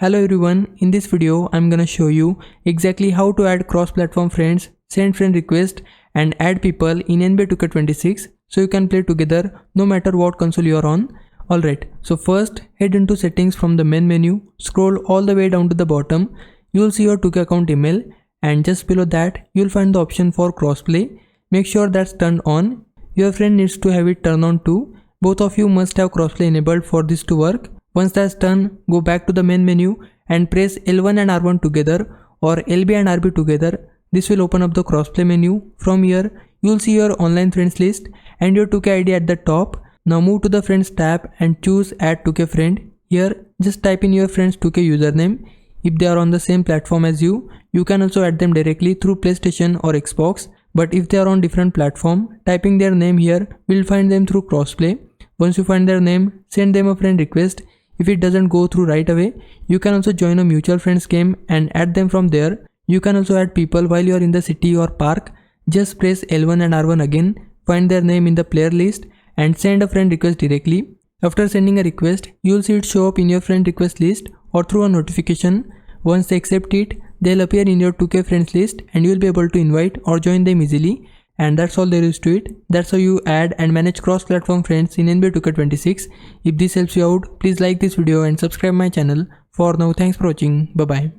Hello everyone, in this video I'm gonna show you exactly how to add cross-platform friends, send friend request and add people in NBA 2K26 so you can play together no matter what console you are on. Alright, so first head into settings from the main menu, scroll all the way down to the bottom, you will see your 2K account email and just below that you will find the option for crossplay. Make sure that's turned on. Your friend needs to have it turned on too. Both of you must have crossplay enabled for this to work. Once that's done, go back to the main menu and press L1 and R1 together or LB and RB together. This will open up the crossplay menu. From here, you will see your online friends list and your 2K ID at the top. Now move to the friends tab and choose add 2K friend. Here, just type in your friend's 2K username. If they are on the same platform as you, you can also add them directly through PlayStation or Xbox. But if they are on different platform, typing their name here will find them through crossplay. Once you find their name, send them a friend request. If it doesn't go through right away, you can also join a mutual friends game and add them from there. You can also add people while you are in the city or park. Just press L1 and R1 again, find their name in the player list and send a friend request directly. After sending a request, you will see it show up in your friend request list or through a notification. Once they accept it, they'll appear in your 2K friends list and you will be able to invite or join them easily. And that's all there is to it. That's how you add and manage cross-platform friends in NBA 2K26. If this helps you out, please like this video and subscribe my channel. For now, thanks for watching. Bye bye.